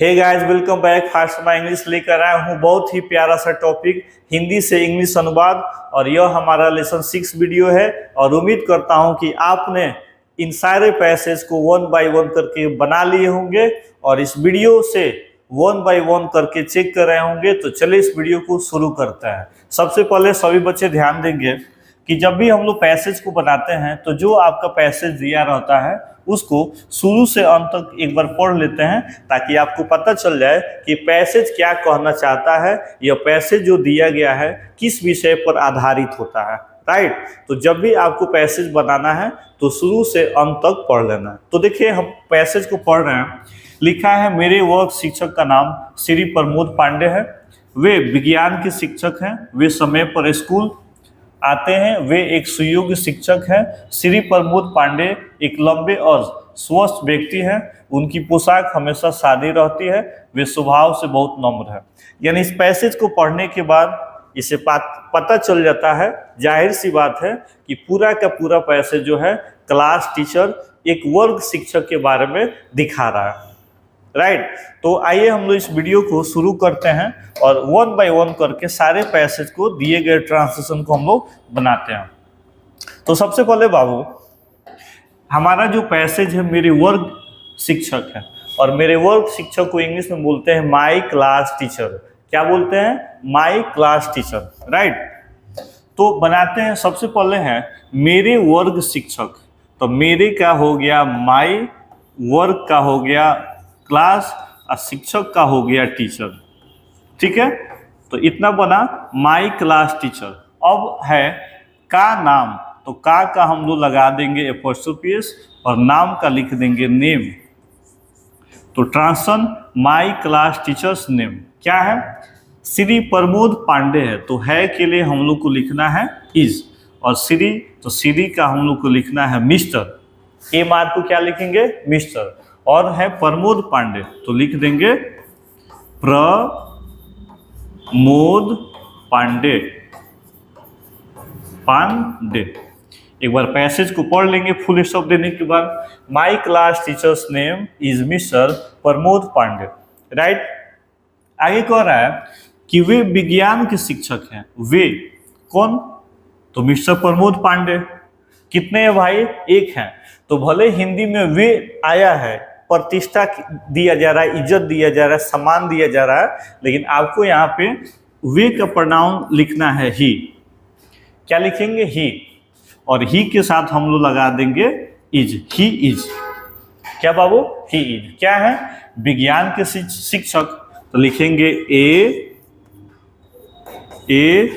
Hey guys, welcome back. Fast my English लेकर आया हूँ बहुत ही प्यारा सा टॉपिक, हिंदी से इंग्लिश अनुवाद। और यह हमारा लेसन 6 वीडियो है और उम्मीद करता हूँ कि आपने इन सारे पैसेज को 1 बाय 1 करके बना लिए होंगे और इस वीडियो से 1 बाय 1 करके चेक कर रहे होंगे। तो चलिए इस वीडियो को शुरू करते हैं। सबसे पहले सभी बच्चे ध्यान देंगे कि जब भी हम लोग पैसेज को बनाते हैं तो जो आपका पैसेज दिया रहता है उसको शुरू से अंत तक एक बार पढ़ लेते हैं, ताकि आपको पता चल जाए कि पैसेज क्या कहना चाहता है, यह पैसेज जो दिया गया है किस विषय पर आधारित होता है। राइट, तो जब भी आपको पैसेज बनाना है तो शुरू से अंत तक पढ़ लेना है। तो देखिए, हम पैसेज को पढ़ रहे हैं। लिखा है, मेरे वर्ग शिक्षक का नाम श्री प्रमोद पांडे है। वे विज्ञान के शिक्षक हैं। वे समय पर स्कूल आते हैं। वे एक सुयोग्य शिक्षक हैं। श्री प्रमोद पांडे एक लंबे और स्वस्थ व्यक्ति हैं। उनकी पोशाक हमेशा सादी रहती है। वे स्वभाव से बहुत नम्र हैं। यानी इस पैसेज को पढ़ने के बाद इसे पता चल जाता है, जाहिर सी बात है, कि पूरा का पूरा पैसेज जो है क्लास टीचर एक वर्ग शिक्षक के बारे में दिखा रहा है। राइट, तो आइए हम लोग इस वीडियो को शुरू करते हैं और 1 बाय 1 करके सारे पैसेज को दिए गए ट्रांसलेशन को हम लोग बनाते हैं। तो सबसे पहले बाबू, हमारा जो पैसेज है मेरे वर्ग शिक्षक है, और मेरे वर्ग शिक्षक को इंग्लिश में बोलते हैं माई क्लास टीचर। क्या बोलते हैं? My class teacher. राइट, तो बनाते हैं। सबसे पहले है मेरे वर्ग शिक्षक, तो मेरे का हो गया माई, वर्ग का हो गया क्लास, और शिक्षक का हो गया टीचर। ठीक है, तो इतना बना माई क्लास टीचर। अब है का नाम, तो का हम लोग लगा देंगे एपोस्ट्रोफी एस और नाम का लिख देंगे नेम। तो ट्रांसलेशन माई क्लास टीचर्स नेम क्या है? श्री प्रमोद पांडे है, तो है के लिए हम लोग को लिखना है इज, और श्री, तो श्री का हम लोग को लिखना है मिस्टर। ए मार्क को क्या लिखेंगे? मिस्टर। और है प्रमोद पांडे, तो लिख देंगे प्रमोद पांडे। पांडे। एक बार पैसेज को पढ़ लेंगे फुल स्टॉप देने के बाद। My class teacher's name is mister Pramod Pandey. Right, आगे कह रहा है कि वे विज्ञान के शिक्षक हैं। वे कौन? तो मिस्टर प्रमोद पांडे। कितने हैं भाई? एक हैं। तो भले हिंदी में वे आया है, प्रतिष्ठा दिया जा रहा है, इज्जत दिया जा रहा है, सम्मान दिया जा रहा है, लेकिन आपको यहाँ पे वे का प्रोनाउन लिखना है ही। क्या लिखेंगे? ही। और ही के साथ हम लोग लगा देंगे इज। He is. क्या बाबू? He is. क्या है? विज्ञान के शिक्षक, तो लिखेंगे a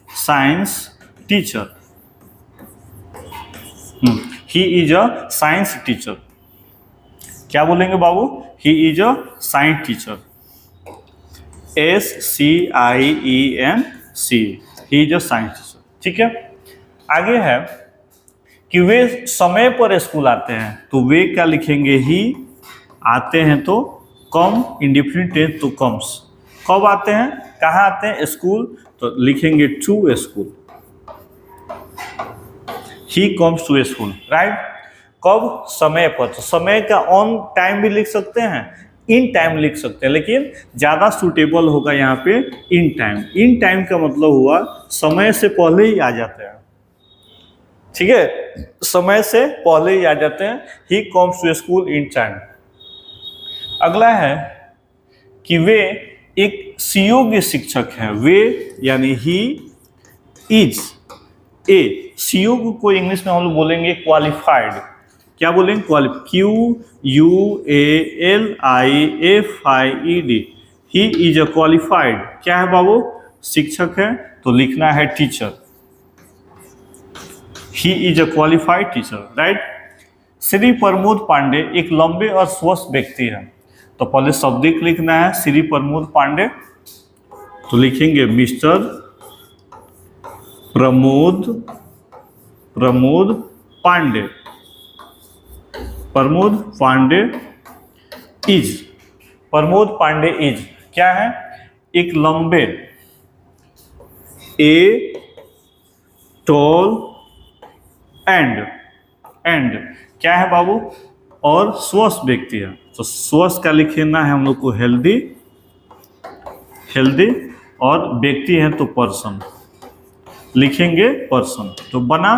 science teacher. He is a science teacher. क्या बोलेंगे बाबू? He is a science teacher. SCIENC, he is a science teacher. ठीक है, आगे है कि वे समय पर स्कूल आते हैं, तो वे क्या लिखेंगे? ही। आते हैं तो कम, इंडेफिनिट टेंस तो कम्स। कब आते हैं? कहाँ आते हैं? स्कूल, तो लिखेंगे to school. He comes to school. Right, कब? समय पर। तो समय का ऑन टाइम भी लिख सकते हैं, इन टाइम लिख सकते हैं, लेकिन ज़्यादा सूटेबल होगा यहाँ पे इन टाइम। इन टाइम का मतलब हुआ समय से पहले ही आ जाते हैं। ठीक है, समय से पहले ही आ जाते हैं। He comes to school in time. अगला है कि वे एक सुयोग्य शिक्षक हैं। वे यानी ही इज ए। सुयोग्य को इंग्लिश में हम लोग बोलेंगे क्वालिफाइड। क्या बोलेंगे? QUALIFIED। He is a qualified. क्या है बाबू? शिक्षक है, तो लिखना है teacher. He is a qualified teacher. Right, Shri Pramod Pandey एक लंबे और स्वस्थ व्यक्ति है, तो पहले शब्दिक लिखना है श्री प्रमोद पांडे, तो लिखेंगे mister Pramod Pandey. Pramod Pandey is. Pramod Pandey is क्या है? एक लंबे, ए टॉल एंड क्या है बाबू? और स्वस्थ व्यक्ति है। तो स्वस्थ का लिखना है हम लोग को हेल्दी, हेल्दी, और व्यक्ति है तो पर्सन, लिखेंगे पर्सन। तो बना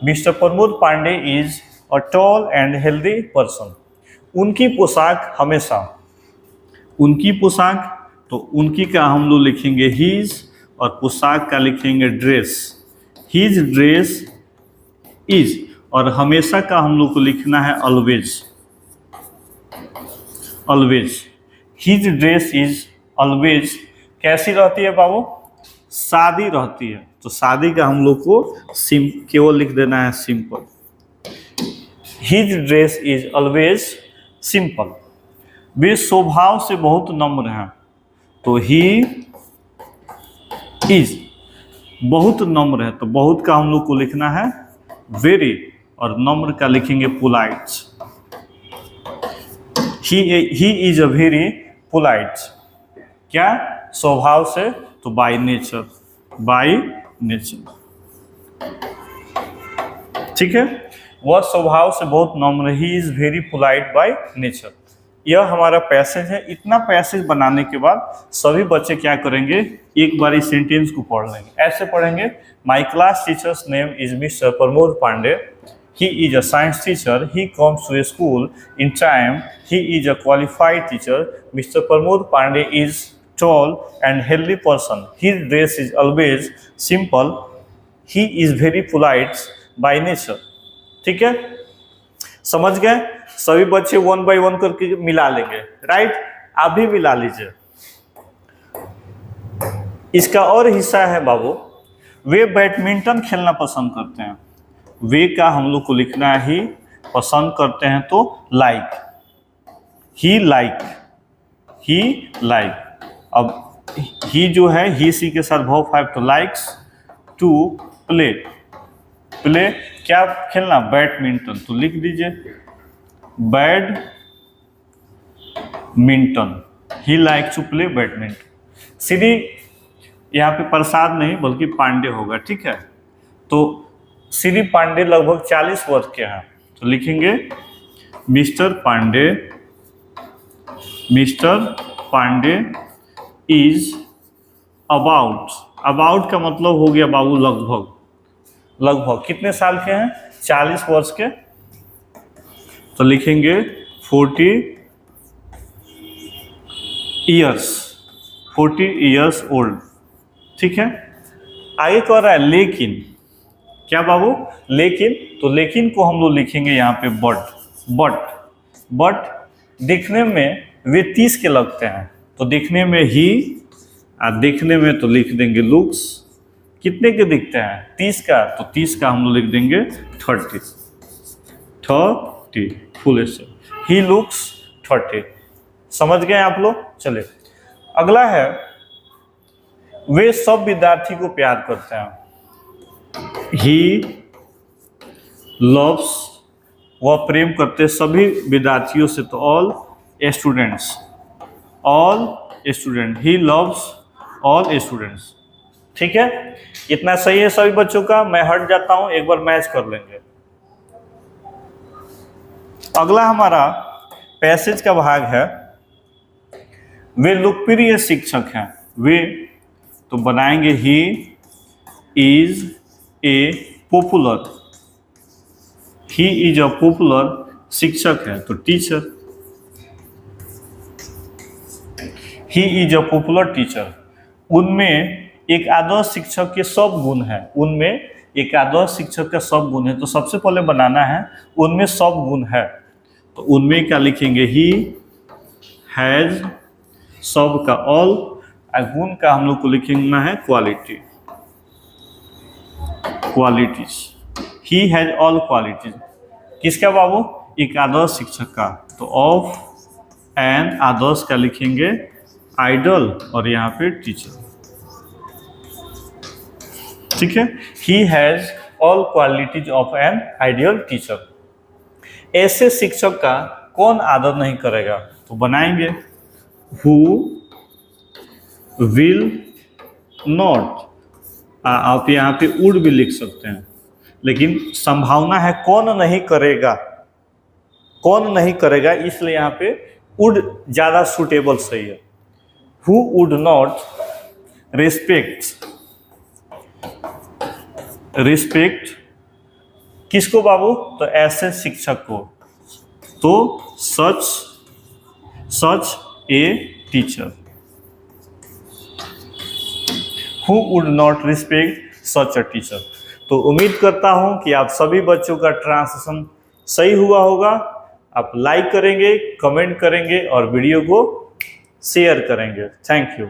mister Pramod Pandey is a tall and healthy person. उनकी पोशाक हमेशा, उनकी पोशाक, तो उनकी का हम लोग लिखेंगे हीज, और पोशाक का लिखेंगे ड्रेस, हीज ड्रेस इज, और हमेशा का हम लोग को लिखना है always, always. His dress is always कैसी रहती है बाबू? सादी रहती है। तो सादी का हम लोग को केवल लिख देना है simple. His dress is always simple. वे स्वभाव से बहुत नम्र हैं। तो ही इज बहुत नम्र है, तो बहुत का हम लोग को लिखना है वेरी, और नम्र का लिखेंगे polite. He is a very polite. क्या? स्वभाव से, तो बाय नेचर, बाय नेचर। ठीक है, वह स्वभाव से बहुत नम्र, he is very polite by nature. यह हमारा पैसेज है। इतना पैसेज बनाने के बाद सभी बच्चे क्या करेंगे, एक बार इस सेंटेंस को पढ़ लेंगे। ऐसे पढ़ेंगे, my class teacher's name is mister Pramod Pandey, he is a science teacher, he comes to a school in time, he is a qualified teacher, Mr. Pramod Pandey is tall and healthy person, his dress is always simple, he is very polite by nature। ठीक है, समझ गए? सभी बच्चे one by one करके मिला लेंगे, right? आप भी मिला लीजिए। इसका और हिस्सा है बाबू, वे बैडमिंटन खेलना पसंद करते हैं। वे का हम लोग को लिखना है ही, पसंद करते हैं तो लाइक, ही लाइक, ही लाइक। अब ही जो है, ही सी के साथ वर्ब 5, तो लाइक्स टू प्ले, प्ले क्या खेलना? बैडमिंटन। तो लिख दीजिए badminton, he like to play badminton. Shri यहाँ पे प्रसाद नहीं बल्कि पांडे होगा, ठीक है? तो श्री पांडे लगभग 40 वर्ष के हैं, तो लिखेंगे mister Pandey, mister Pandey is about, about का मतलब हो गया बाबू लगभग, लगभग कितने साल के हैं? 40 वर्ष के, तो लिखेंगे 40 ईयर्स, 40 ईयर्स ओल्ड। ठीक है, आगे कह रहा है लेकिन, क्या बाबू? लेकिन। तो लेकिन को हम लोग लिखेंगे यहाँ पे बट, बट, बट दिखने में वे 30 के लगते हैं, तो दिखने में ही, और दिखने में तो लिख देंगे लुक्स। कितने के दिखते हैं? 30 का, तो 30 का हम लोग लिख देंगे 30, 30 फुल से, ही लुक्स 30। समझ गए आप लोग? चलिए अगला है, वे सब विद्यार्थी को प्यार करते हैं। ही लव्स, वह प्रेम करते सभी विद्यार्थियों से, तो all students, all student, he loves all students. ठीक है, इतना सही है सभी बच्चों का। मैं हट जाता हूं, एक बार मैच कर लेंगे। अगला हमारा पैसेज का भाग है, वे लोकप्रिय शिक्षक हैं। वे, तो बनाएंगे he is a popular, he is a popular शिक्षक है, तो teacher, he is a popular teacher. उनमें एक आदर्श शिक्षक के सब गुण हैं, उनमें एक आदर्श शिक्षक का सब गुण है, तो सबसे पहले बनाना है उनमें सब गुण है, तो उनमें क्या लिखेंगे? ही हैज, सब का ऑल, गुण का हम लोग को लिखना है quality, qualities. He has all qualities. किसका बाबू? एक आदर्श शिक्षक का, तो ऑफ एन, आदर्श का लिखेंगे आइडल, और यहाँ पे टीचर। ठीक है, he has all qualities of an ideal teacher. ऐसे शिक्षक का कौन आदर नहीं करेगा? तो बनाएंगे हु विल नॉट, आप यहाँ पे वुड भी लिख सकते हैं, लेकिन संभावना है कौन नहीं करेगा, कौन नहीं करेगा, इसलिए यहाँ पे वुड ज़्यादा सुटेबल सही है। हु वुड नॉट रिस्पेक्ट किसको बाबू, तो ऐसे शिक्षक को, तो such a teacher. Who would not respect such a teacher. तो उम्मीद करता हूं कि आप सभी बच्चों का ट्रांसलेशन सही हुआ होगा। आप लाइक करेंगे, कमेंट करेंगे और वीडियो को शेयर करेंगे। Thank you.